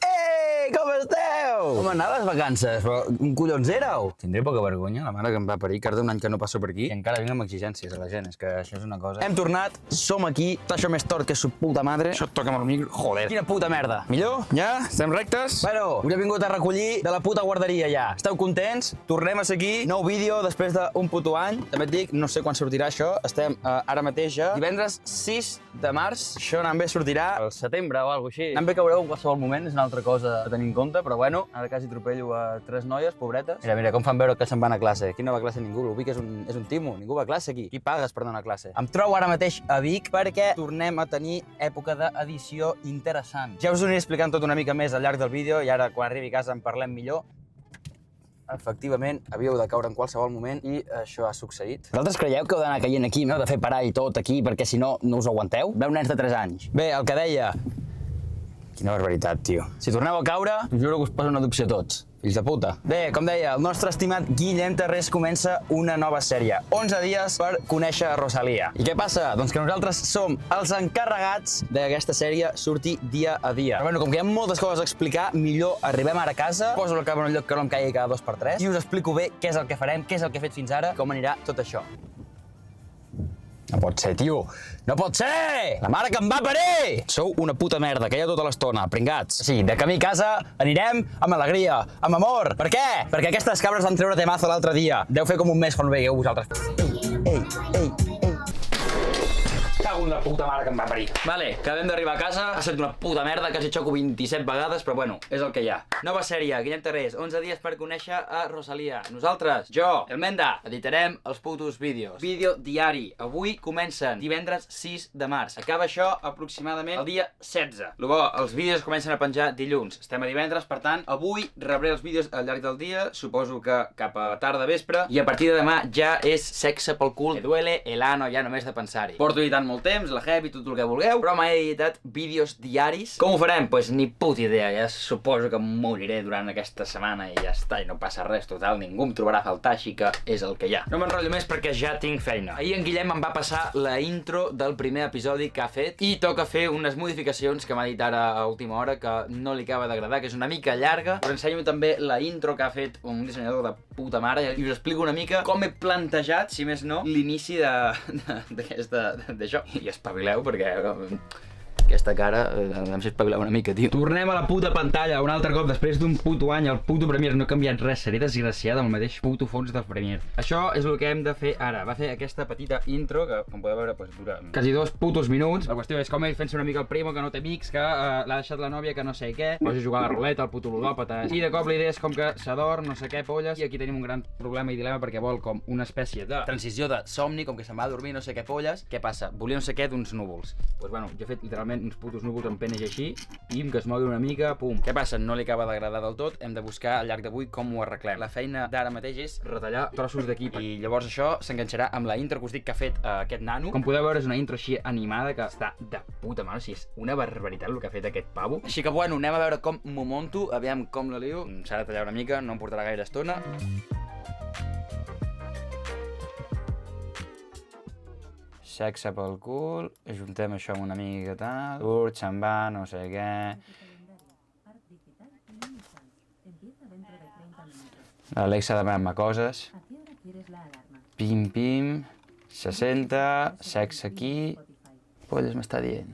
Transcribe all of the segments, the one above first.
Ei, com esteu? Com anar a les vacances? Però un collons éreu? Tindré poca vergonya, la mare que em va parir, que ara d'un any que no passo per aquí i encara vinc amb exigències a la gent, és que això és una cosa... Hem tornat, som aquí, està això més tort que su puta madre. Això et toca amb el micro, joder. Quina puta merda. Millor? Ja? Estem rectes? Bueno, us he vingut a recollir de la puta guarderia ja. Esteu contents? Tornem a ser aquí, nou vídeo després d'un puto any. També et dic, no sé quan sortirà això, estem ara mateix a divendres 6 de març. Això anant bé sortirà al setembre o alguna cosa així. Anant bé caureu en qualsevol moment, és una altra cosa a tenir en compte, però bueno, ara quasi atropello a 3 noies, pobretes. Mira, com fan veure que se'n van a classe. Aquí no va a classe ningú, l'Ubic és un timo, ningú va a classe aquí. Qui pagues per anar a classe? Em trobo ara mateix a Vic perquè tornem a tenir època d'edició interessant. Ja us ho aniré explicant tot una mica més al llarg del vídeo i ara quan arribi a casa en parlem millor. Efectivament, havíeu de caure en qualsevol moment i això ha succeït. Vosaltres creieu que heu d'anar caient aquí, no? De fer parar i tot aquí, perquè si no, no us aguanteu? Veu nens de 3 anys. Bé, el que deia... Quina barbaritat, tio. Si torneu a caure, us juro que us poso una adopció a tots. Fills de puta. Bé, com deia, el nostre estimat Guillem Tarrés comença una nova sèrie. 11 dies per conèixer Rosalia. I què passa? Doncs que nosaltres som els encarregats d'aquesta sèrie sortir dia a dia. Però bueno, com que hi ha moltes coses a explicar, millor arribem ara a casa, poso la càmera en un lloc que no em caigui cada 2x3 i us explico bé què és el que farem, què és el que he fet fins ara, com anirà tot això. No pot ser, tio. No pot ser! La mare que em va parir! Sou una puta merda, que hi ha tota l'estona, pringats. Sí, de camí a casa anirem amb alegria, amb amor. Per què? Perquè aquestes cabres van treure temazo l'altre dia. Deu fer com un mes quan ho veieu vosaltres. Ei. Cago en la puta mare que em va parir. Vale, acabem d'arribar a casa. Ha estat una puta merda, quasi xoco 27 vegades, però bueno, és el que hi ha. Nova sèrie, Guillem Tarrés, 11 dies per conèixer a Rosalia. Nosaltres, jo, el Menda, editarem els putos vídeos. Vídeo diari. Avui comencen divendres 6 de març. Acaba això aproximadament el dia 16. Lo bo, els vídeos comencen a penjar dilluns. Estem a divendres, per tant, avui rebré els vídeos al llarg del dia, suposo que cap a tarda vespre, i a partir de demà ja és sexe pel cul. Me duele el ano ja només de pensar-hi. Porto editant molt temps, la Hep i tot el que vulgueu, però m'he editat vídeos diaris. Com ho farem? Pues ni puta idea, ja suposo que moriré durant aquesta setmana i ja està, i no passa res, total, ningú em trobarà a faltar, així que és el que hi ha. No m'enrotllo més perquè ja tinc feina. Ahir en Guillem em va passar la intro del primer episodi que ha fet i toca fer unes modificacions que m'ha dit ara a última hora que no li acaba d'agradar, que és una mica llarga. Us ensenyo també la intro que ha fet un dissenyador de puta mare i us explico una mica com he plantejat, si més no, l'inici d'això. I espavileu perquè aquesta cara em sé espavilar una mica, tio. Tornem a la puta pantalla un altre cop després d'un puto any. El puto Premiere no ha canviat res, seré desgraciada amb el mateix puto fons del Premiere. Això és el que hem de fer ara. Va fer aquesta petita intro que, com podeu veure, dura quasi 2 putos minuts. La qüestió és com ell fent-se una mica el primo, que no té amics, que l'ha deixat la nòvia, que no sé què, posa a jugar a la ruleta, el puto ludòpata. I de cop la idea és com que s'adorm, no sé què, polles, i aquí tenim un gran problema i dilema perquè vol com una espècie de transició de somni, com que se'n va a dormir, no sé què, polles. Què passa? Volia no sé què d'uns núvols. Doncs bueno, jo he fet literalment uns putos núvols en PNG així, pim, que es mogui una mica, pum. Què passa? No li acaba d'agradar del tot, hem de buscar al llarg d'avui com ho arreglem. La feina d'ara mateix és retallar trossos d'aquí i llavors això s'enganxarà amb la intro que us dic que ha fet aquest nano. Com podeu veure és una intro així animada que està de puta mare, o sigui, és una barbaritat el que ha fet aquest pavo. Així que bueno, anem a veure com m'ho monto, aviam com la lio. S'ha de tallar una mica, no em portarà gaire estona. Sexe pel cul, ajuntem això amb una mica tal, surt, se'n va, no sé què. L'Alexa demana-me coses. Pim, pim, se senta, sexe aquí. Polles m'està dient.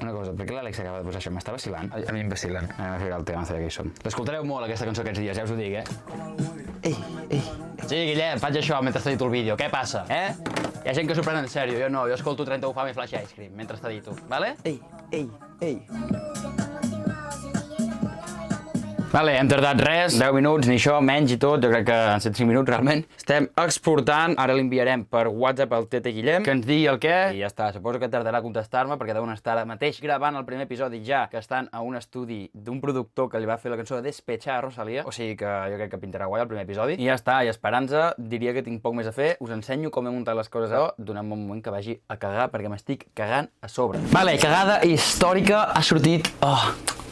Una cosa, per què l'Alexa acaba de posar això? M'està vacilant? A mi em vacilen. Anem a ficar el tema, que hi som. L'escoltareu molt, aquesta cançó aquests dies, ja us ho dic, Ei. Sí, Guillem, faig això mentre t'edito el vídeo. Què passa, Hi ha gent que s'ho pren en sèrio, jo no. Jo escolto 30 Ufam i Flash Ice Cream mentre t'edito, vale? Ei. Vale, hem tardat res, 10 minuts, ni això, menys i tot, jo crec que han estat 5 minuts realment. Estem exportant, ara l'enviarem per WhatsApp al Tete Guillem, que ens digui el què, i ja està, suposo que tardarà a contestar-me, perquè deuen estar ara mateix gravant el primer episodi ja, que estan a un estudi d'un productor que li va fer la cançó de Despechar a Rosalia, o sigui que jo crec que pintarà guai el primer episodi, i ja està, i esperant-se, diria que tinc poc més a fer, us ensenyo com he muntat les coses a donant-me un moment que vagi a cagar, perquè m'estic cagant a sobre. Vale, cagada històrica, ha sortit...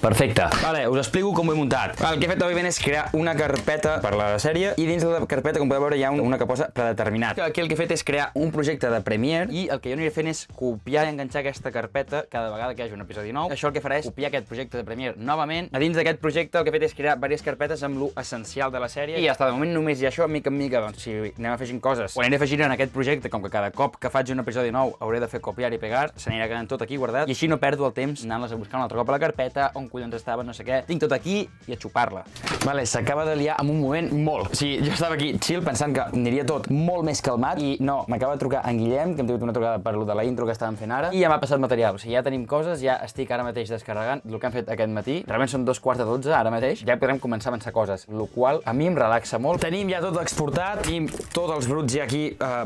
Perfecte. Vale, us explico com ho he muntat. El que he fet òbviament és crear una carpeta per la sèrie i dins de la carpeta, com podeu veure, hi ha una que posa predeterminat. Aquí el que he fet és crear un projecte de Premiere i el que jo aniré fent és copiar i enganxar aquesta carpeta cada vegada que hi hagi un episodi nou. Això el que farà és copiar aquest projecte de Premiere novament. A dins d'aquest projecte el que he fet és crear diverses carpetes amb lo essencial de la sèrie i hasta de moment només hi ha això, mica en mica, doncs si anem afegint coses o aniré afegint en aquest projecte, com que cada cop que faig un episodi nou hauré de fer copiar i pegar, s'anirà quedant tot aquí guardat i així no perdo el temps anant-les a buscar un altre cop a la carpeta, on collons estava, no sé què. Tinc tot aquí i a xupar-la. Vale, s'acaba de liar en un moment molt. O sigui, jo estava aquí chill pensant que aniria tot molt més calmat i no, m'acaba de trucar en Guillem, que hem tingut una trucada per lo de la intro que estàvem fent ara i ja m'ha passat material. O sigui, ja tenim coses, ja estic ara mateix descarregant el que hem fet aquest matí. Realment són 2:15 ara mateix. Ja podrem començar a avançar coses, el qual a mi em relaxa molt. Tenim ja tot exportat, tenim tots els bruts ja aquí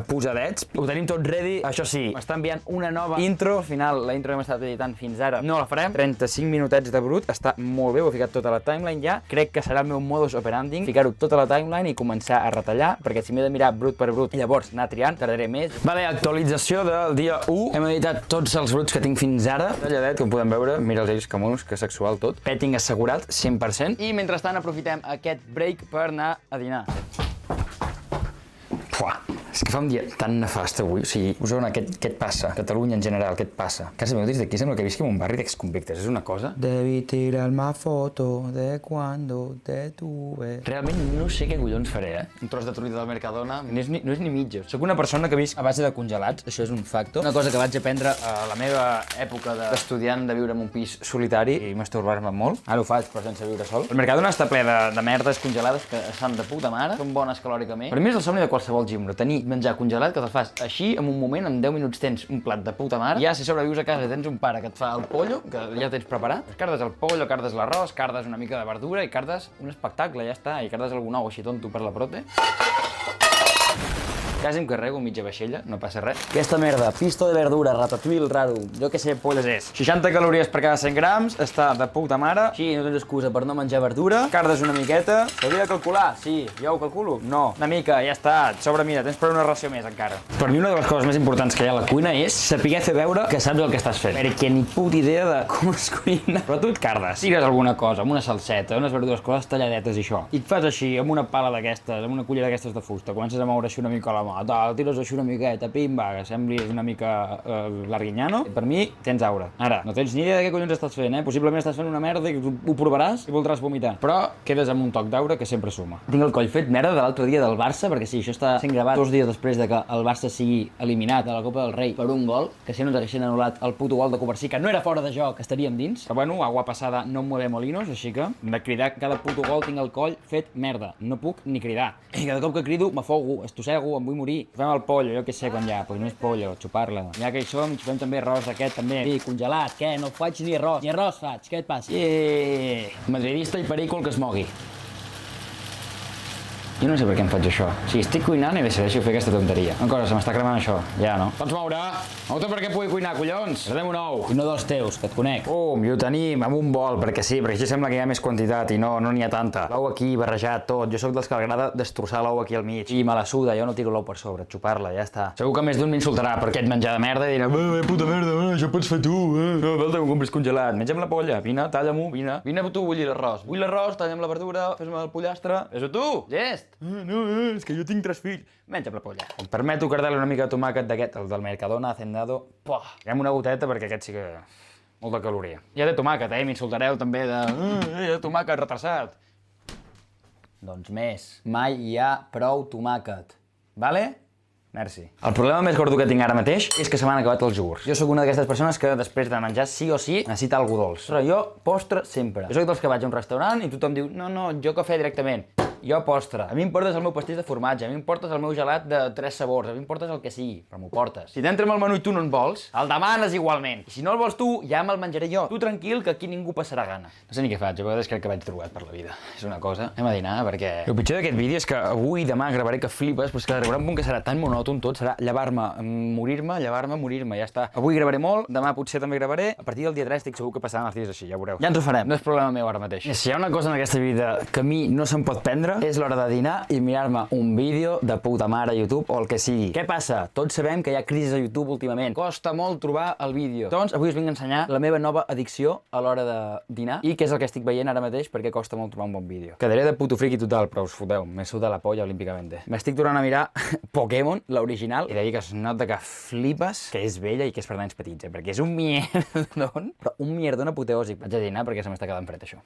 posadets. Ho tenim tot ready. Això sí, m'està enviant una nova intro. Al final, la intro que hem estat editant fins ara no la farem. 35 minutets de brut, està molt bé, ho he ficat tota la timeline ja. Crec que serà el meu modus operandi, ficar-ho tota la timeline i començar a retallar, perquè si m'he de mirar brut per brut i llavors anar triant, tardaré més. Vale, actualització del dia 1. Hem editat tots els bruts que tinc fins ara. Talladet, com podem veure, mira els ells que monos, que sexual tot. Petting assegurat, 100%. I mentrestant aprofitem aquest break per anar a dinar. Puah. És que fa un dia tan nefast avui, o sigui, Osona, què et passa? Catalunya en general, què et passa? Casa meva, des d'aquí sembla que visqui en un barri d'exconvictes, és una cosa. Debí tirar-me foto de cuando te tuve. Realment no sé què collons faré, Un tros de truita del Mercadona, no és ni mitja. Soc una persona que visc a base de congelats, això és un factor. Una cosa que vaig aprendre a la meva època d'estudiant, de viure en un pis solitari i masturbar-me molt. Ara ho faig, però sense viure sol. El Mercadona està ple de merdes congelades que estan de puta mare, són bones calòricament. Per mi és el somni de qualsevol gimno, tenir menjar congelat que te'l fas així, en un moment, en 10 minuts tens un plat de puta mare. Ja si sobrevius a casa i tens un pare que et fa el pollo, que ja tens preparat, cardes el pollo, cardes l'arròs, cardes una mica de verdura i cardes un espectacle, ja està, i cardes algun ou així tonto per la prote. Quasi em carrego mitja vaixella, no passa res. Aquesta merda, pisto de verdura, ratatouille raro, jo què sé, polles és. 60 calories per cada 100 grams, està de puta mare. Sí, no tens excusa per no menjar verdura. Cardes una miqueta. S'hauria de calcular? Sí. Jo ho calculo? No. Una mica, ja està. Et sobra, mira, tens per una ració més encara. Per mi una de les coses més importants que hi ha a la cuina és saber fer veure que saps el que estàs fent. Perquè ni puta idea de com es cuina. Però tu et cardes. Tires alguna cosa, amb una salseta, unes verdures, coses talladetes i això. I et fas així, amb una pala d'aquestes, amb una cullera d'aquestes de fusta. Comences a moure així una mica la mà, tal, tires així una miqueta, pimba, que semblis una mica l'Arguiñano. Per mi, tens aura. Ara, no tens ni idea de què collons estàs fent, Possiblement estàs fent una merda i ho provaràs i voldràs vomitar. Però quedes amb un toc d'aura que sempre suma. Tinc el coll fet merda de l'altre dia del Barça, perquè sí, això està sent gravat 2 dies després de que el Barça sigui eliminat a la Copa del Rei per un gol, que si no ens haguessin anul·lat el puto gol de Covarsí, que no era fora de joc, estaríem dins. Però bueno, agua passada no mueve molinos, així que de cridar cada puto gol tinc el coll fet merda. No puc ni cridar. I cada cop que crido m'afogo, estossego, em vull morir. Fem el pollo, jo què sé quan ja, pues no és pollo, xupar-la. Ja que hi som, xupem també arròs d'aquest també. Sí, congelat, què? No faig ni arròs faig, què et passa? Madridista i pericol que es mogui. Jo no sé per què em faig això. O sigui, estic cuinant i decideixo fer aquesta tonteria. Una cosa, se m'està cremant això. Ja, no? Pots moure? Moure perquè pugui cuinar, collons! Perdem un ou. I no dels teus, que et conec. I ho tenim amb un bol, perquè sí, perquè així sembla que hi ha més quantitat i no n'hi ha tanta. L'ou aquí, barrejat, tot. Jo sóc dels que agrada destrossar l'ou aquí al mig. I me la suda, jo no tiro l'ou per sobre, xupar-la, ja està. Segur que més d'un m'insultarà per aquest menjar de merda i dirà puta merda, això pots fer tu, no falta que ho compris congelat. Menja'm la polla, vine, talla-m'ho, vine. Vine tu, vull l'arròs. Vull l'arròs, talla'm la verdura, fes-me el pollastre. Fes-ho tu, gest! No, és que jo tinc 3 fills. Menja'm la polla. Em permeto cardar-li una mica de tomàquet d'aquest, el del Mercadona, Hacendado. Fem una goteta perquè aquest sí que... molta caloria. Ja de tomàquet, m'insultareu també de tomàquet retrasat. Doncs més. Mai hi ha prou tomàquet. Vale? Merci. El problema més gordo que tinc ara mateix és que se m'han acabat els iogurts. Jo sóc una d'aquestes persones que després de menjar sí o sí necessita algú dolç. Però jo postre sempre. Jo sóc dels que vaig a un restaurant i tothom diu no, jo cafè directament. Jo postre. A mi em portes el meu pastís de formatge, a mi em portes el meu gelat de 3 sabors, a mi em portes el que sigui, però m'ho portes. Si t'entra amb el menú i tu no en vols, el demanes igualment. I si no el vols tu, ja me'l menjaré jo. Tu tranquil, que aquí ningú passarà gana. No sé ni què faig, a vegades crec que vaig drogat per la vida. És una cosa. Anem a dinar, perquè... El pitjor d'aquest vídeo és que avui i demà gravaré que flipes, però és que arribarà un punt que serà tan monòton tot, serà llevar-me, morir-me, ja està. Avui gravaré molt, demà potser també gravaré, a partir del dia 3 estic segur que passaran els dies així, ja ho veureu. Ja ens ho farem, no és problema meu ara mateix. Si hi ha una cosa en aquesta vida que a mi no se'm pot prendre, prendre, és l'hora de dinar i mirar-me un vídeo de puta mare a YouTube o el que sigui. Què passa? Tots sabem que hi ha crisi a YouTube últimament. Costa molt trobar el vídeo. Doncs avui us vinc a ensenyar la meva nova addicció a l'hora de dinar i què és el que estic veient ara mateix perquè costa molt trobar un bon vídeo. Quedaré de puto friki total, però us foteu, m'he sudat la polla olímpicament. M'estic tornant a mirar Pokémon, l'original, i de dir que es nota que flipes, que és vella i que és per nens petits, perquè és un mierdon, però un mierdon apoteòsic. Vaig a dinar perquè se m'està quedant fred, això.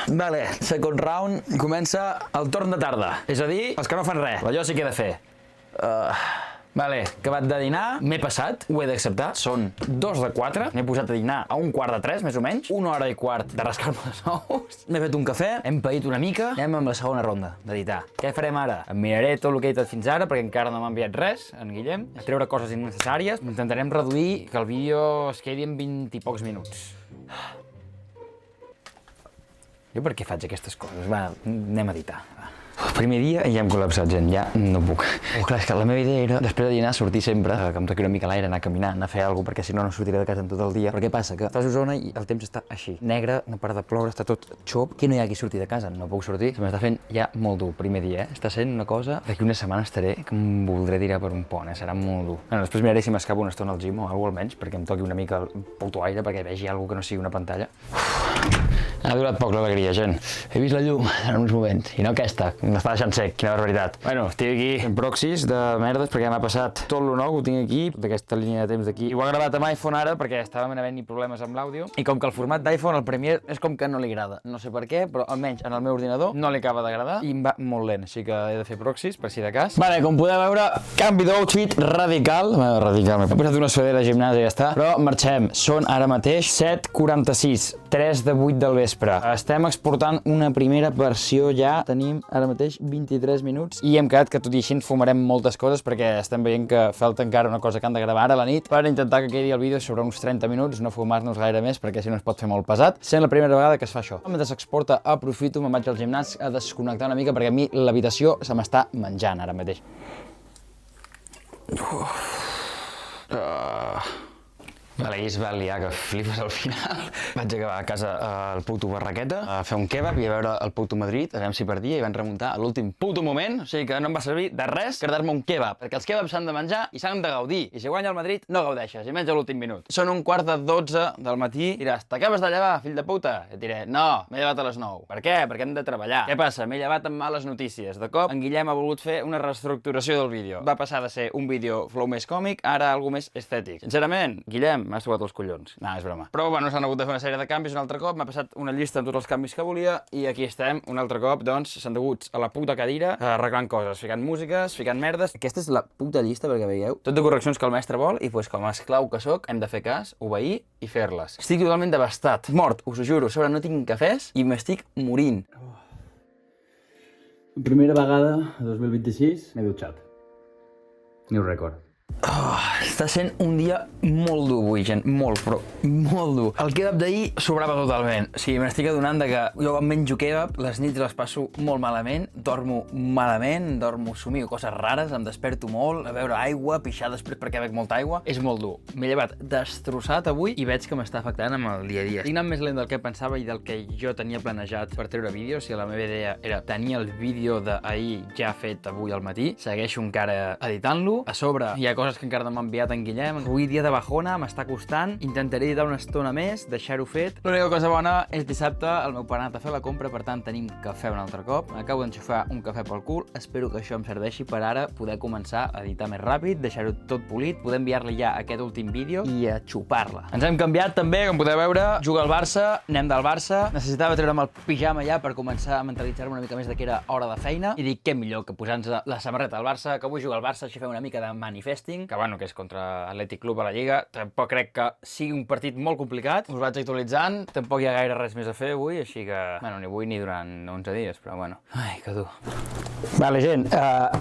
Vale, second round, comença el torn de tarda, és a dir, els que no fan res, allò sí que he de fer. Vale, acabat de dinar, m'he passat, ho he d'acceptar, són 2:04, m'he posat a dinar a 2:45, més o menys, 1 hora i quart de rascar-me els ous, m'he fet un cafè, hem paït una mica, anem amb la segona ronda d'editar. Què farem ara? Em miraré tot el que he editat fins ara, perquè encara no m'ha enviat res, en Guillem, a treure coses innecessàries, intentarem reduir que el vídeo es quedi en 20 i pocs minuts. Jo per què faig aquestes coses? Va, anem a editar. Primer dia i ja hem col·lapsat, gent, ja no puc. Clar, és que la meva idea era, després de dinar, sortir sempre, que em toqui una mica l'aire, anar a caminar, anar a fer alguna cosa, perquè si no, no sortiré de casa en tot el dia. Però què passa? Que estàs a Osona i el temps està així. Negre, no para de ploure, està tot xop, que no hi ha qui surti de casa, no puc sortir. Se m'està fent ja molt dur, primer dia, Està sent una cosa, d'aquí una setmana estaré que em voldré tirar per un pont, serà molt dur. Bueno, després miraré si m'escapo una estona al gym o alguna cosa almenys, perquè em toqui una mica el puto aire, perquè vegi alguna que no sigui una pantalla. Ha durat poc l'alegria, gent. He vist la llum en uns moments, i no aquesta, m'està deixant sec, quina barbaritat. Bueno, estic aquí en proxys de merdes perquè m'ha passat tot lo nou, ho tinc aquí, d'aquesta línia de temps d'aquí. I ho he gravat amb iPhone ara perquè estàvem havent-hi problemes amb l'àudio. I com que el format d'iPhone, el Premiere, és com que no li agrada. No sé per què, però almenys en el meu ordinador no li acaba d'agradar i em va molt lent, així que he de fer proxys, per si de cas. Vale, com podeu veure, canvi d'outfit radical. Radical, m'he posat una sudadera de gimnàs i ja està. Però marxem, són ara mateix 7:46, 3 de 8 del vespre. Estem exportant una primera versió ja, tenim ara mateix 23 minuts i hem quedat que tot i així fumarem moltes coses perquè estem veient que falta encara una cosa que han de gravar ara a la nit per intentar que quedi el vídeo sobre uns 30 minuts, no fumar-nos gaire més perquè si no es pot fer molt pesat. Sent la primera vegada que es fa això. Mentre s'exporta aprofito, me'n vaig al gimnàs a desconnectar una mica perquè a mi l'habitació se m'està menjant ara mateix. Vale, i es va liar que flipes al final. Vaig acabar a casa al puto Barraqueta a fer un kebab i a veure el puto Madrid, a veure si perdia i van remuntar a l'últim puto moment, o sigui que no em va servir de res quedar-me un kebab, perquè els kebabs s'han de menjar i s'han de gaudir, i si guanya el Madrid no gaudeixes, i menys a l'últim minut. Són 1:45 del matí, diràs, t'acabes de llevar, fill de puta? Et diré, no, m'he llevat a les 9. Per què? Perquè hem de treballar. Què passa? M'he llevat amb males notícies. De cop, en Guillem ha volgut fer una reestructuració del vídeo. Va passar de ser un vídeo flow més còmic, ara algo més estètic. Sincerament, Guillem, m'has tocat els collons. No, és broma. Però, bueno, s'han hagut de fer una sèrie de canvis un altre cop, m'ha passat una llista amb tots els canvis que volia i aquí estem, un altre cop, doncs, s'han deguts a la puta cadira arreglant coses, ficant músiques, ficant merdes. Aquesta és la puta llista, perquè veieu. Tot de correccions que el mestre vol i, pues, com a esclau que sóc, hem de fer cas, obeir i fer-les. Estic totalment devastat, mort, us ho juro, sobre no tinc cafès i m'estic morint. Primera vegada, 2026, m'he dutxat. New record. Està sent un dia molt dur avui, gent, molt, però molt dur. El kebab d'ahir sobrava totalment. O sigui, m'estic adonant que jo em menjo kebab, les nits les passo molt malament, dormo somio coses rares, em desperto molt, a beure aigua, pixar després perquè bec molta aigua. És molt dur. M'he llevat destrossat avui i veig que m'està afectant amb el dia a dia. Estic anant més lent del que pensava i del que jo tenia planejat per treure vídeos. O sigui, la meva idea era tenir el vídeo d'ahir ja fet avui al matí. Segueixo encara editant-lo. A sobre hi ha coses que encara no m'ha enviat en Guillem. Avui dia de bajona, m'està costant. Intentaré editar una estona més, deixar-ho fet. L'única cosa bona és dissabte, el meu pare ha anat a fer la compra, per tant tenim cafè un altre cop. Acabo d'enxufar un cafè pel cul. Espero que això em serveixi per ara poder començar a editar més ràpid, deixar-ho tot polit, poder enviar-li ja aquest últim vídeo i a xupar-la. Ens hem canviat també, com podeu veure, juga al Barça, anem del Barça. Necessitava treure'm el pijama ja per començar a mentalitzar-me una mica més de que era hora de feina i dic, què millor que posar-nos la samarreta del Barça, que avui juga al Barça, així fem una mica de manifesting, que bueno, que és contra Atlètic Club a la Lliga. Tampoc crec que sigui un partit molt complicat. Us vaig actualitzant, tampoc hi ha gaire res més a fer avui, així que, bueno, ni avui ni durant 11 dies, però bueno. Ai, que dur. Vale, gent,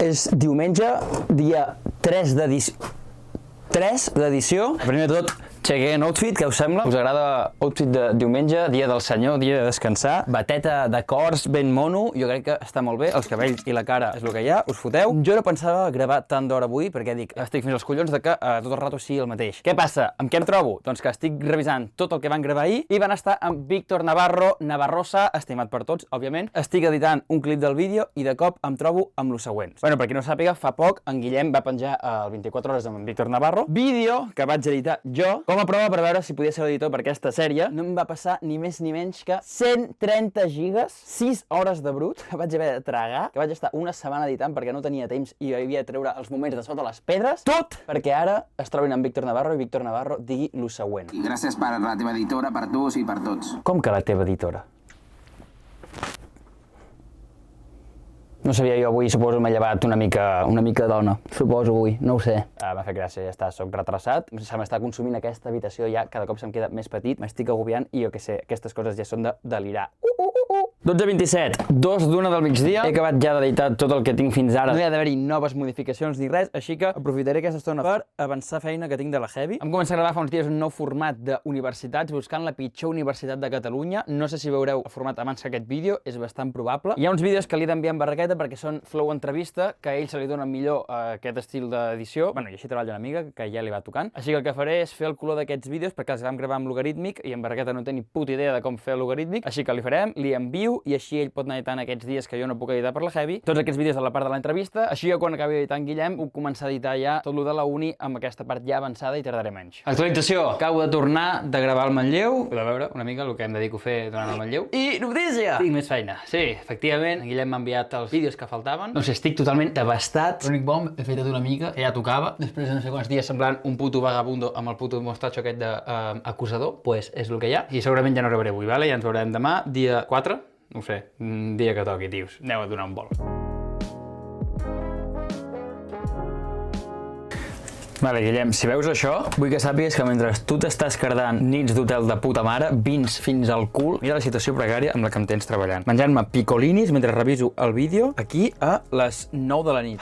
és diumenge, dia 3 d'edició. Primer de tot, Chequem outfit, què us sembla? Us agrada outfit de diumenge, dia del senyor, dia de descansar, bateta de cors ben mono, jo crec que està molt bé, els cabells i la cara és el que hi ha, us foteu. Jo no pensava gravar tant d'hora avui, perquè dic, estic fins als collons de que tot el rato sigui el mateix. Què passa? Amb què em trobo? Doncs que estic revisant tot el que van gravar ahir i van estar amb Víctor Navarro, Navarrosa, estimat per tots, òbviament. Estic editant un clip del vídeo i de cop em trobo amb lo següent. Bueno, per qui no sàpiga, fa poc en Guillem va penjar el 24 hores amb en Víctor Navarro, vídeo que vaig editar jo, com a prova per veure si podia ser l'editor per aquesta sèrie. No em va passar ni més ni menys que 130 gigas, 6 hores de brut, que vaig haver de tragar, que vaig estar una setmana editant perquè no tenia temps i havia de treure els moments de sota les pedres, tot perquè ara es trobin amb Víctor Navarro i Víctor Navarro digui lo següent. I gràcies per la teva editora, per tu i per tots. Com que la teva editora? No sabia jo avui, suposo m'he llevat una mica dona. Suposo avui, no ho sé. M'ha fet gràcia, ja està, soc retrasat. Se m'està consumint aquesta habitació ja, cada cop se'm queda més petit, m'estic agobiant i jo què sé, aquestes coses ja són de delirar. 12:27, 2:01 del migdia. He acabat ja d'editar tot el que tinc fins ara. No hi ha d'haver-hi noves modificacions ni res, així que aprofitaré aquesta estona per avançar feina que tinc de la Heavy. Em començat a gravar fa uns dies un nou format d'universitats, buscant la pitjor universitat de Catalunya. No sé si veureu el format abans que aquest vídeo, és bastant probable. Hi ha uns vídeos que li he d'enviar en barraqueta perquè són flow entrevista, que a ell se li dona millor aquest estil d'edició. Bueno, i així treballa una amiga, que ja li va tocant. Així que el que faré és fer el color d'aquests vídeos perquè els vam gravar amb logarítmic i en barraqueta no té ni puta idea de com fer el logarítmic, així que li farem, li envio i així ell pot anar editant aquests dies que jo no puc editar per la Heavy. Tots aquests vídeos a la part de l'entrevista, així que quan acabi editant Guillem puc començar a editar ja tot lo de la uni amb aquesta part ja avançada i tardaré menys. Actualització. Acabo de tornar de gravar el Manlleu. Podeu veure una mica el que em dedico a fer durant el Manlleu. I notícia! Tinc més feina. Sí, efectivament, en Guillem m'ha enviat els vídeos que faltaven. No sé, estic totalment devastat. L'únic bomb, he fet una mica, que ja tocava. Després de no sé quants dies semblant un puto vagabundo amb el puto mostatxo aquest d'acusador, pues és el que hi ha. I segurament ja no gravaré avui, vale? Ja ens veurem demà, dia 4. No ho sé, un dia que toqui, tios. Aneu a donar un vol. Vale, Guillem, si veus això, vull que sàpigues que mentre tu t'estàs cardant nits d'hotel de puta mare, vins fins al cul, mira la situació precària amb la que em tens treballant. Menjant-me picolinis mentre reviso el vídeo aquí a les 9 de la nit.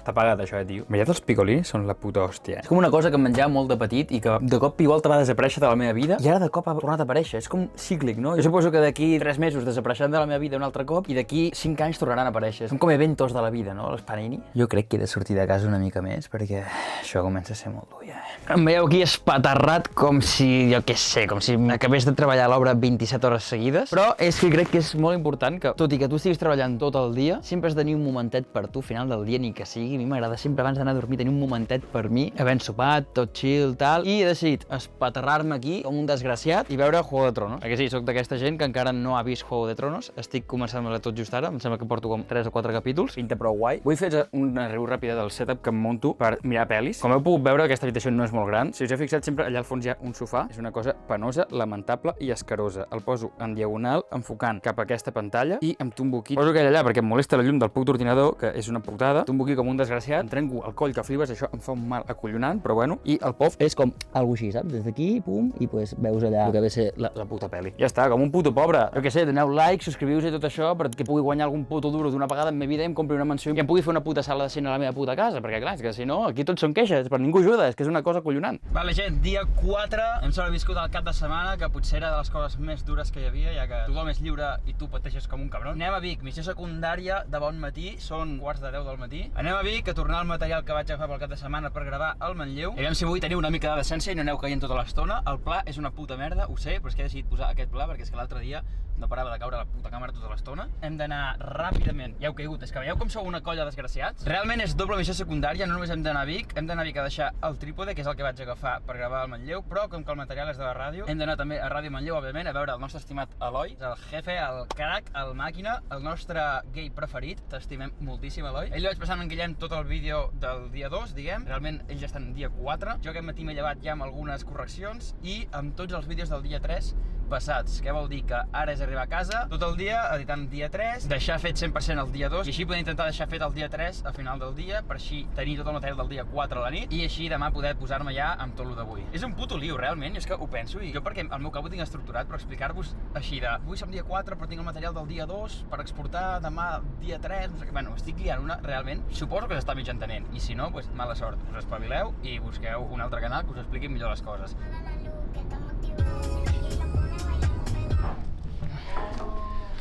T'ha pagat això, tio. Menjat els picolinis són la puta hòstia. És com una cosa que em menjava molt de petit i que de cop igual te va desaparèixer de la meva vida i ara de cop ha tornat a aparèixer. És com cíclic, no? Jo suposo que d'aquí 3 mesos desapareixeran de la meva vida un altre cop i d'aquí 5 anys tornaran a aparèixer. Són com eventos de la vida, no? Els panini. Jo crec que he de sortir de casa una mica més perquè això comença a ser molt dur, ja. Em veieu aquí espaterrat com si, jo què sé, com si acabés de treballar a l'obra 27 hores seguides. Però és que crec que és molt important que, tot i que tu estiguis treballant tot el dia, sempre has de tenir un momentet per tu, final del dia, ni que sigui. A mi m'agrada sempre abans d'anar a dormir tenir un momentet per mi, havent sopat, tot chill, tal, i he decidit espaterrar-me aquí com un desgraciat i veure Juego de Tronos. Perquè sí, soc d'aquesta gent que encara no ha vist Juego de Tronos, estic començant-me-la tot just ara, em sembla que porto com 3 o 4 capítols, pinta prou guai. Vull fer una review ràpida del setup que em monto per mirar pel·lis. Com heu pogut veure, aquesta habitació no és molt gran. Si us heu fixat, sempre allà al fons hi ha un sofà, és una cosa penosa, lamentable i escarosa. El poso en diagonal, enfocant cap a aquesta pantalla i em tombo aquí. Poso aquell allà perquè em molesta la llum del puto ordinador, que és una putada. Tombo aquí com un desgraciat, em trenco el coll que flipes, això em fa un mal acollonant, però bueno, i el POF és com algo així, saps? Des d'aquí, pum, i pues veus allà el que ve ser la puta pel·li. Ja està, com un puto pobre. Jo què sé, doneu like, subscriviu-vos i tot això perquè pugui guanyar algun puto duro d'una vegada en la meva vida i em compri una mansió i em pugui fer una puta sala de cine a la meva puta casa, perquè clar, és que si no, aquí tots són queixes, però ningú ajuda, és que és una cosa acollonant. Vale, gent, dia 4, hem sobreviscut al cap de setmana, que potser era de les coses més dures que hi havia, ja que tothom és lliure i tu pateixes com un cabron. Anem a Vic, missió secundària de bon matí, són 9:15 del matí. Anem a Vic a tornar el material que vaig agafar pel cap de setmana per gravar el Manlleu. Aviam si avui teniu una mica de decència i no aneu caient tota l'estona. El pla és una puta merda, ho sé, però és que he decidit posar aquest pla perquè és que l'altre dia no parava de caure la puta càmera tota l'estona. Hem d'anar ràpidament. Ja heu caigut, és que veieu com sou una colla de desgraciats? Realment és doble missió secundària, no només hem d'anar a Vic, hem d'anar a Vic a deixar el trípode, que és el que vaig agafar per gravar el Manlleu, però com que el material és de la ràdio, hem d'anar també a Ràdio Manlleu, òbviament, a veure el nostre estimat Eloi, el jefe, el crack, el màquina, el nostre gay preferit. T'estimem moltíssim, Eloi. Ell li vaig passar amb en Guillem tot el vídeo del dia 2, diguem. Realment ells ja estan dia 4. Jo aquest matí m'he llevat ja amb algunes correccions i amb tots els vídeos del dia 3 passats. Què vol dir? Que ara és arribar a casa tot el dia editant dia 3, deixar fet 100% el dia 2 i així poder intentar deixar fet el dia 3 a final del dia per així tenir tot el material del dia 4 a la nit i així demà poder posar-me ja amb tot el d'avui. És un puto lío, realment, és que ho penso i jo perquè al meu cap ho tinc estructurat, però explicar-vos així de avui som dia 4 però tinc el material del dia 2 per exportar demà dia 3, no sé què. Bueno, estic liant una, realment, suposo que s'està mig entenent i si no, doncs mala sort, us espavileu i busqueu un altre canal que us expliqui millor les coses.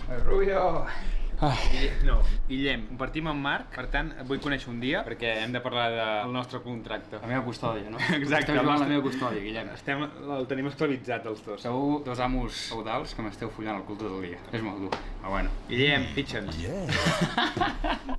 Rubio! No, Guillem, compartim amb Marc, per tant, et vull conèixer un dia perquè hem de parlar del nostre contracte. La meva custòdia, no? Exacte. Esteu jugant la meva custòdia, Guillem. El tenim esclavitzat, els dos. Sou dos amos feudals que m'esteu follant el cul tot el dia. És molt dur. Ah, bueno. Guillem, fitxa'ns.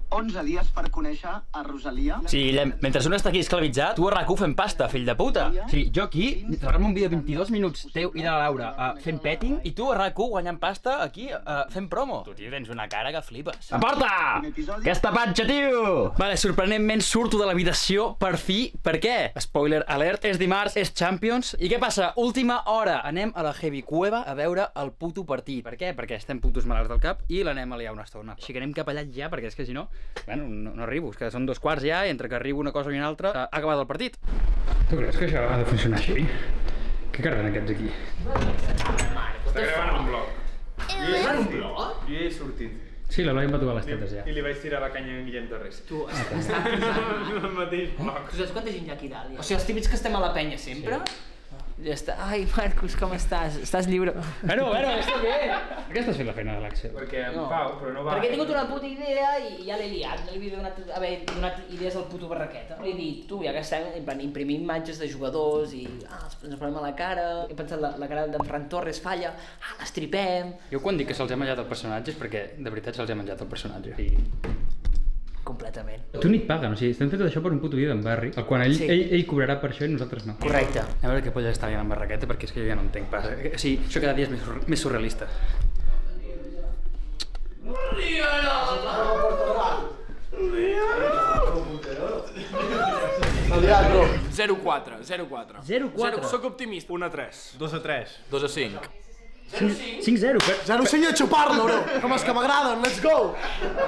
11 dies per conèixer a Rosalia. Sí, Guillem, mentre un està aquí esclavitzat, tu a RAC1 fent pasta, fill de puta. Sí, jo aquí, farem un vídeo de 22 minuts teu i de la Laura fent petting, i tu a RAC1 guanyant pasta aquí fent promo. Tu, tio, tens una cara que flipes. Aporta! Aquesta panxa, tio! Vale, sorprenentment surto de l'habitació, per fi. Per què? Spoiler alert, és dimarts, és Champions. I què passa? Última hora. Anem a la Heavy Cueva a veure el puto partit. Per què? Perquè estem putos malalts del cap i l'anem a liar una estona. Així que anem cap allà ja, perquè és que si no, bueno, no arribo. És que són 2 quarts ja i entre que arribo una cosa i una altra, ha acabat el partit. Tu creus que això ha de funcionar així? Què carden aquests aquí? Està gravant un blog. Gravant un blog? Jo hi he sortit. Sí, l'Eloi em va tocar les tetes ja. I li vaig tirar la canya a Guillem Torres. Tu, està pensant... El mateix blog. Tu saps quanta gent hi ha aquí dalt? O sigui, els típics que estem a la penya sempre? Ja està. Ai, Marcus, com estàs? Estàs lliure? Bueno, està bé. Per què estàs fent la feina de l'Àxel? Perquè em pau, però no va. Perquè he tingut una puta idea i ja l'he liat. No li havia donat idees al puto Barraqueta. Li he dit, tu, ja que estem, en plan, imprimir imatges de jugadors i ens posem a la cara. He pensat, la cara d'en Ferran Torres falla, l'estripem. Jo quan dic que se'ls he menjat el personatge és perquè de veritat se'ls he menjat el personatge. I... Completament. Tu ni et paguen, o sigui, estem fent tot això per un puto dia d'en Barri, el qual ell cobrarà per això i nosaltres no. Correcte. A veure què polla està dient en Barraqueta, perquè és que jo ja no entenc pas. O sigui, això cada dia és més surrealista. 0-4, 0-4. 0-4. Soc optimista. 1-3. 2-3. 2-5. 5-0, que... 0-5 a xupar-lo, bro! Com és que m'agraden, let's go!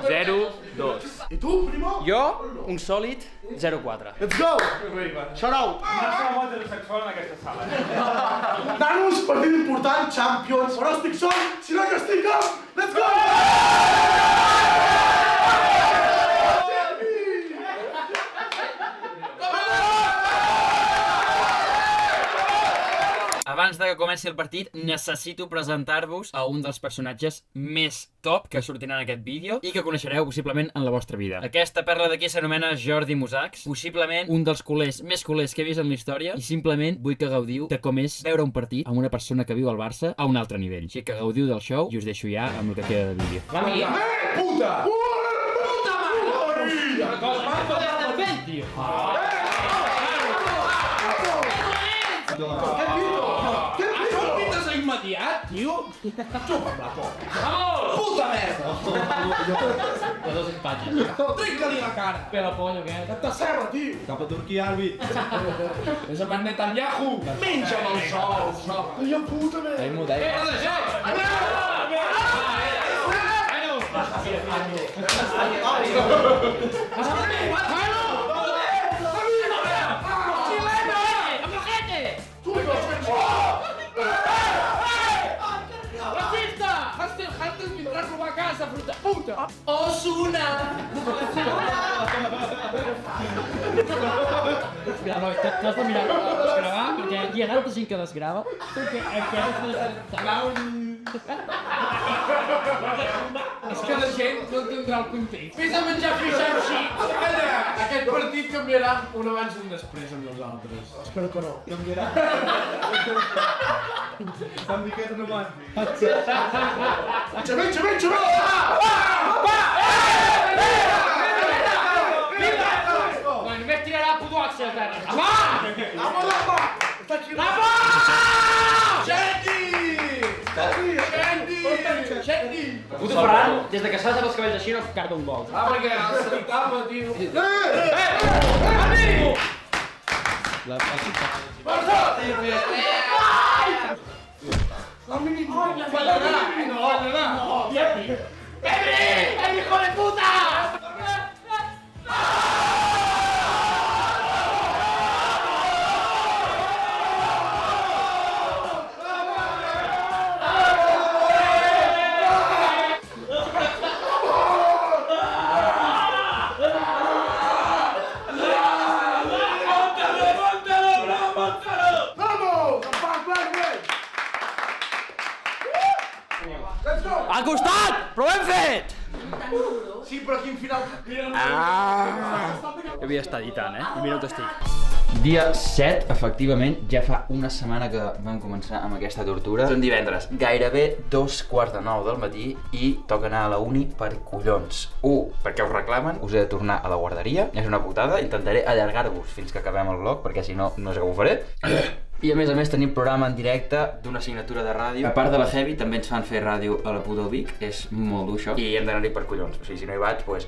0-2. I tu, primo? Jo, un sòlid 0-4. Let's go! Shout out! No som molt heterosexual en aquesta sala. Nanos, partit important, Champions. On estic sol, si no jo estic amb... Let's go! Abans de que comenci el partit, necessito presentar-vos a un dels personatges més top que sortiran en aquest vídeo i que coneixereu possiblement en la vostra vida. Aquesta perla d'aquí s'anomena Jordi Musacs, possiblement un dels culers més culers que he vist en la història, i simplement vull que gaudiu de com és veure un partit amb una persona que viu al Barça a un altre nivell. Així que gaudiu del show i us deixo ja amb el que queda de vídeo. Puta! Puta, mare! Què estàs fent, tio? Immediat, tio? Xupa'm la poca! Vamos! Puta merda! Les dues espatlles. Trenca-li la cara! Per la polla, què? Que t'assembla, tio! Cap a Turquia, àrbit. És el Netanyahu! Menja'm els ous! Ai, puta merda! Vindrà a robar casa, fruta puta! Osuna! Eloi, t'has de mirar desgravar, perquè hi ha tanta gent que desgrava. És que la gent no entendrà el context. Fes a menjar fitxar així! Aquest partit canviarà un abans i un després amb nosaltres. Espero que no. Canviarà. S'han ficat romàntic. Xavier, Xavier, Xavier! Només tirarà puto Axel a terra. Apa! Està aquí! Apa! Xendi! Puto Ferran, des de que s'ha deixat els cabells així no carta un vol. Perquè el sanitava, tio. ¡El hijo de puta! costat, però ho hem fet! Sí, però quin final... Havia estat editant, I mira on estic. Dia 7, efectivament, ja fa una setmana que vam començar amb aquesta tortura. Són divendres, gairebé 2:45 del matí i toca anar a la uni per collons. 1, perquè us reclamen, us he de tornar a la guarderia, és una putada, intentaré allargar-vos fins que acabem el vlog, perquè si no, no sé com ho faré. I a més tenim programa en directe d'una assignatura de ràdio. A part de la Heavy, també ens fan fer ràdio a la puta Vic, és molt dur això. I hem d'anar-hi per collons, o sigui, si no hi vaig, doncs...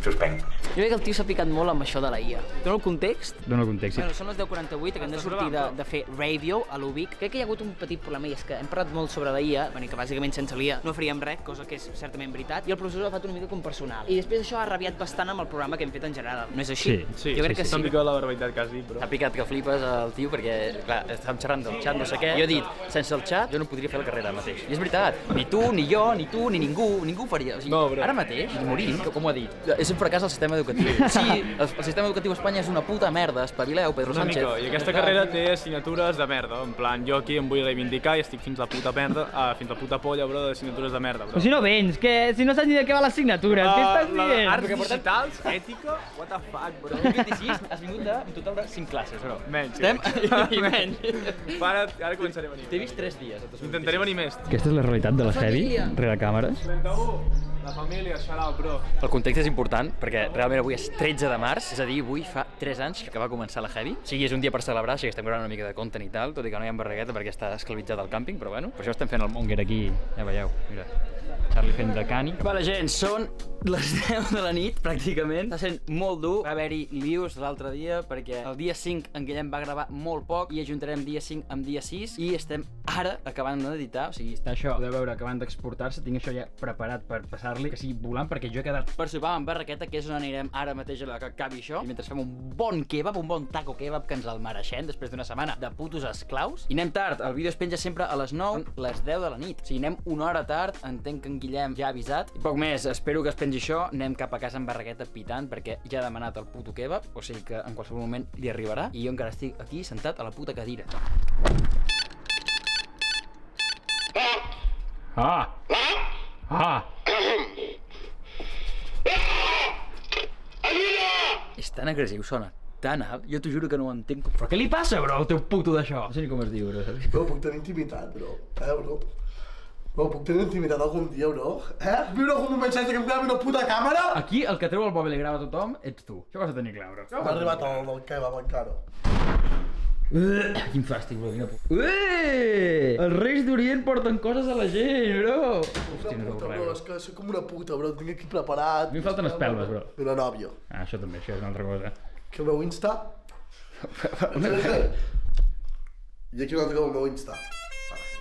suspenc. Jo crec que el tio s'ha picat molt amb això de la IA. Dóna el context? Dóna el context, sí. Bueno, són les 10:48, que hem de sortir de fer radio a l'UBIC. Crec que hi ha hagut un petit problema i és que hem parlat molt sobre la IA, que bàsicament sense l'IA no faríem res, cosa que és certament veritat, i el professor ha fet una mica com personal. I després això ha rabiat bastant amb el programa que hem fet en general. No és així? Sí, jo crec que sí. S'ha picat la barbaritat quasi, però... S'ha picat que flipes el tio perquè, clar, estàvem xerrant del xat no sé què. Jo he dit, sense el xat jo no podria fer la carrera ara mateix. I és veritat, ni tu, ni jo, ni tu, ni ningú faria. O sigui, No, bro. ara mateix, morint, com ho ha dit, és un fracàs el sistema educatiu. Sí, el sistema educatiu a Espanya és una puta merda, espavileu, Pedro Una Sánchez. mica, i aquesta carrera té assignatures de merda, en plan, jo aquí em vull reivindicar i estic fins la puta merda, fins la puta polla, bro, d'assignatures de merda, bro. Però si no vens, que si no saps ni de què va l'assignatura, què estàs dient? Arts digitals, ètica, what the fuck, bro. 26, has vingut de un total de 5 classes, bro. Menys. Estem... I menys. Ara començaré a venir. T'he vist 3 dies. Intentaré venir més. Aquesta és la realitat de la Heavy, rere càmeres. 31, la família, shout out, bro. El context és important perquè realment avui és 13 de març, és a dir, avui fa 3 anys que va començar la Heavy. O sigui, és un dia per celebrar, o sigui, estem gravant una mica de content i tal, tot i que no hi ha barragueta perquè està esclavitzat al càmping, però bueno, per això estem fent el Monger aquí, ja veieu, mira. Charlie fent de cani. Vale, gent, són les 10 de la nit, pràcticament. Està sent molt dur. Va haver-hi lius l'altre dia perquè el dia 5 en Guillem va gravar molt poc i ajuntarem dia 5 amb dia 6 i estem ara acabant d'editar, o sigui, està això, podeu veure acabant d'exportar-se, tinc això ja preparat per passar-li, que sigui volant perquè jo he quedat per sopar amb barraqueta, que és on anirem ara mateix a la que acabi això, i mentre fem un bon kebab, un bon taco kebab que ens el mereixem després d'una setmana de putos esclaus. I anem tard, el vídeo es penja sempre a les 9, les 10 de la nit, o sigui, anem una hora tard, entenc que en Guillem ja ha avisat, i poc més, espero que es pengi això, anem cap a casa amb barraqueta pitant perquè ja ha demanat el puto kebab, o sigui que en qualsevol moment li arribarà i jo encara estic aquí sentat a la puta cadira. És tan agressiu, sona tan alt, jo t'ho juro que no ho entenc. Però què li passa, bro, al teu puto d'això? No sé ni com es diu, bro, saps? Bro, puc tenir intimitat, bro. Bro? Bro, puc tenir intimitat algun dia, bro? Viure algun moment sense que em gravi una puta càmera? Aquí el que treu el mòbil i grava tothom ets tu. Això ho has de tenir clar, bro. M'ha arribat el del kebab encara. Quin fàstic, bro, quina por. Els Reis d'Orient porten coses a la gent, bro. Hòstia, no Puta, és bro, res, és que soc com una puta, bro. Tinc aquí preparat. A mi em falten espelmes, bro. I una nòvia. Ah, això també, això és una altra cosa. Aquí el meu Insta. I aquí un altre que el meu Insta.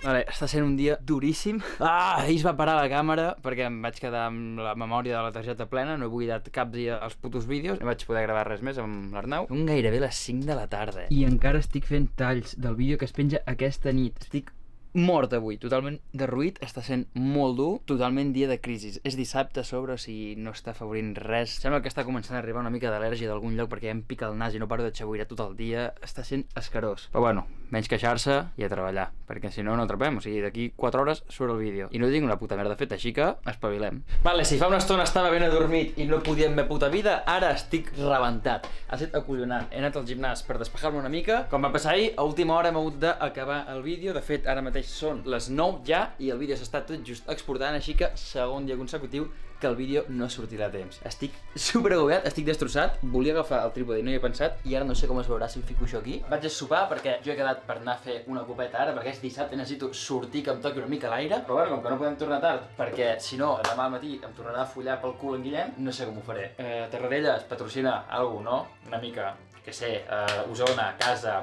Vale, està sent un dia duríssim. Ahir es va parar la càmera perquè em vaig quedar amb la memòria de la targeta plena, no he buidat cap dia els putos vídeos, no vaig poder gravar res més amb l'Arnau. Són gairebé les 5 de la tarda. I encara estic fent talls del vídeo que es penja aquesta nit. Estic mort avui, totalment derruït, està sent molt dur, totalment dia de crisi. És dissabte a sobre, o sigui, no està afavorint res. Sembla que està començant a arribar una mica d'al·lèrgia d'algun lloc perquè ja em pica el nas i no paro de xaboirar tot el dia. Està sent escarós. Però bueno, menys queixar-se i a treballar, perquè si no, no atrapem. O sigui, d'aquí 4 hores surt el vídeo. I no tinc una puta merda feta, així que espavilem. Vale, si fa una estona estava ben adormit i no podia en me puta vida, ara estic rebentat. Ha estat acollonant. He anat al gimnàs per despejar-me una mica. Com va passar ahir, a última hora hem hagut d'acabar el vídeo. De fet, ara mateix són les 9 ja i el vídeo s'està tot just exportant, així que segon dia consecutiu que el vídeo no sortirà a temps. Estic super agobiat, estic destrossat, volia agafar el trípode i no hi he pensat i ara no sé com es veurà si em fico això aquí. Vaig a sopar perquè jo he quedat per anar a fer una copeta ara perquè és dissabte i necessito sortir que em toqui una mica l'aire, però bueno, com que no podem tornar tard perquè si no demà al matí em tornarà a follar pel cul en Guillem, no sé com ho faré. Tarradellas, patrocina algú, no? Una mica, que sé, Osona, casa,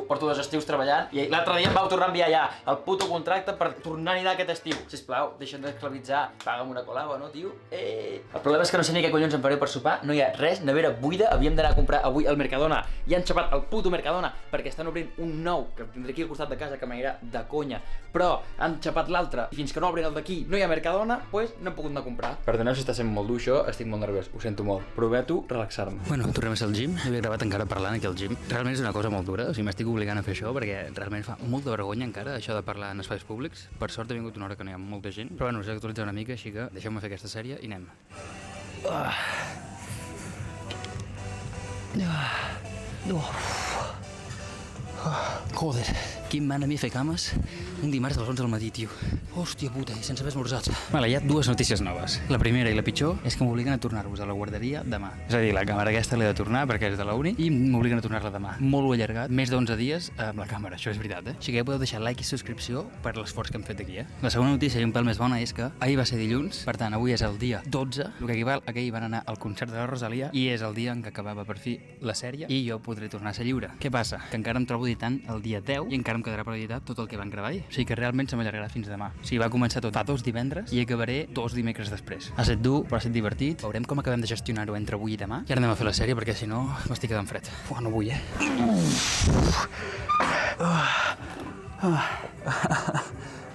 porto 2 estius treballant i l'altre dia em vau tornar a enviar ja el puto contracte per tornar a anar aquest estiu. Sisplau, deixa'm d'esclavitzar, paga'm una colava, no, tio? El problema és que no sé ni què collons em faré per sopar, no hi ha res, nevera buida, havíem d'anar a comprar avui al Mercadona i han xapat el puto Mercadona perquè estan obrint un nou, que el tindré aquí al costat de casa, que m'anirà de conya, però han xapat l'altre i fins que no obrin el d'aquí no hi ha Mercadona, doncs no hem pogut anar a comprar. Perdoneu si està sent molt dur això, estic molt nerviós, ho sento molt. Prometo relaxar-me. Bueno, tornem a ser al gym. Havia gravat encara parlant aquí al gym. Realment és una cosa molt dura, o sigui, m'estic obligant a fer això perquè realment fa molta vergonya encara això de parlar en espais públics. Per sort ha vingut una hora que no hi ha molta gent, però bueno, us he actualitzat una mica, així que deixeu-me fer aquesta sèrie i anem. Joder, quin man a mi fer cames un dimarts a les 11 del matí, tio. Hòstia puta, i sense haver esmorzat. Vale, hi ha dues notícies noves. La primera i la pitjor és que m'obliguen a tornar-vos a la guarderia demà. És a dir, la càmera aquesta l'he de tornar perquè és de la uni i m'obliguen a tornar-la demà. Molt ho he allargat, més d'11 dies amb la càmera, això és veritat, eh? Així que ja podeu deixar like i subscripció per l'esforç que hem fet aquí, eh? La segona notícia i un pèl més bona és que ahir va ser dilluns, per tant, avui és el dia 12, el que equival a que ahir van anar al concert de la Rosalia i és el dia en què acabava per fi la sèrie i jo podré tornar a ser lliure. Què passa? Que encara em trobo editant el dia 10 i encara em quedarà per editar tot el que van gravar ahir. O sigui que realment se m'allargarà fins demà. O sigui, va començar tot fa 2 divendres i acabaré 2 dimecres després. Ha estat dur, però ha estat divertit. Veurem com acabem de gestionar-ho entre avui i demà. I ara anem a fer la sèrie perquè si no m'estic quedant fred. Uf, no vull,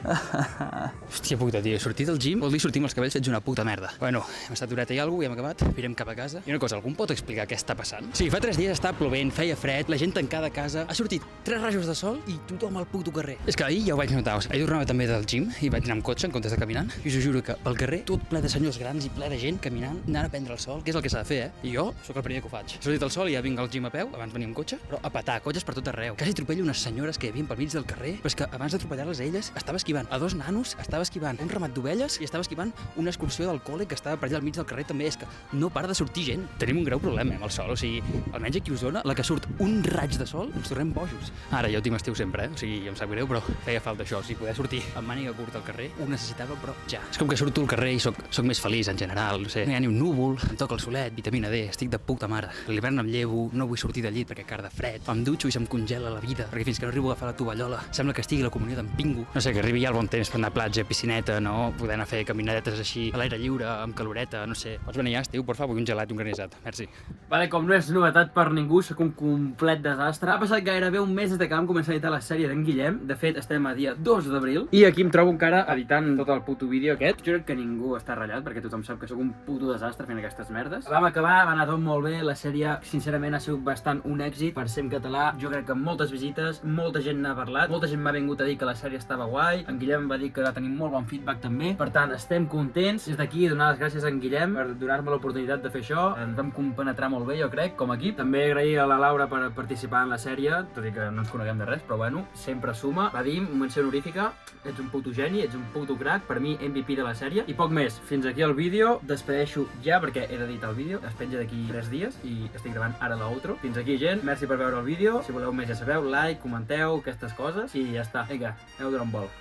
Hòstia puta, tio, sortir del gym vol dir sortir amb els cabells fets una puta merda. Bueno, hem estat dureta i alguna cosa, ja hem acabat, mirem cap a casa. I una cosa, algú em pot explicar què està passant? Sí, fa 3 dies estava plovent, feia fred, la gent tancada a casa, ha sortit 3 rajos de sol i tothom al puto carrer. És que ahir ja ho vaig notar, ahir tornava també del gym i vaig anar amb cotxe en comptes de caminant. I us ho juro que pel carrer tot ple de senyors grans i ple de gent caminant, anant a prendre el sol, que és el que s'ha de fer, I jo sóc el primer que ho faig. He sortit el sol i ja vinc al gym a peu, abans venia amb cotxe, però a petar, cotxes per tot arreu. Quasi atropello unes senyores que hi havia pel mig del carrer, però és que abans d'atropellar-les a elles estava esquivant a 2 nanos, estava esquivant un ramat d'ovelles i estava esquivant una excursió del col·le que estava per allà al mig del carrer també. És que no para de sortir gent. Tenim un greu problema amb el sol, o sigui, almenys aquí a Osona, la que surt un raig de sol, ens tornem bojos. Ara ja ho tinc estiu sempre, O sigui, em sap greu, però feia falta això. O sigui, poder sortir amb màniga curta al carrer ho necessitava, però ja. És com que surto al carrer i soc més feliç en general, no sé. No hi ha ni un núvol, em toca el solet, vitamina D, estic de puta mare. A l'hivern em llevo, no vull sortir del llit perquè car de fred, em dutxo i se'm congela la vida, perquè fins que no arribo a agafar la tovallola sembla que estigui a la comunió d'en Pingu. No sé, que arribi ja el bon temps per anar a platja, piscineta, no? Poder anar a fer caminadetes així a l'aire lliure, amb caloreta, no sé. Pots venir ja, estiu, por favor, vull un gelat i un granissat. Merci. Vale, com no és novetat per ningú, sóc un complet desastre. Ha passat gairebé un mes des que vam començar a editar la sèrie d'en Guillem. De fet, estem a dia 2 d'abril. I aquí em trobo encara editant tot el puto vídeo aquest. Jo crec que ningú està ratllat, perquè tothom sap que sóc un puto desastre fent aquestes merdes. Vam acabar, va anar tot molt bé. La sèrie, sincerament, ha sigut bastant un èxit. Per ser en català, jo crec que moltes visites, molta gent n'ha parlat, molta gent m'ha vingut a dir que la sèrie estava guai. En Guillem va dir que va tenir molt bon feedback també. Per tant, estem contents. Des d'aquí, donar les gràcies a en Guillem per donar-me l'oportunitat de fer això. Ens vam compenetrar molt bé, jo crec, com a equip. També agrair a la Laura per participar en la sèrie, tot i que no ens coneguem de res, però bueno, sempre suma. Va dir, menció honorífica, ets un puto geni, ets un puto crack, per mi MVP de la sèrie. I poc més, fins aquí el vídeo, despedeixo ja perquè he d'editar el vídeo, es penja d'aquí 3 dies i estic gravant ara l'outro. Fins aquí, gent, merci per veure el vídeo, si voleu més ja sabeu, like, comenteu, aquestes coses, i ja està. Vinga, aneu a donar un vol.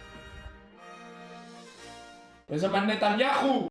És a Netanyahu!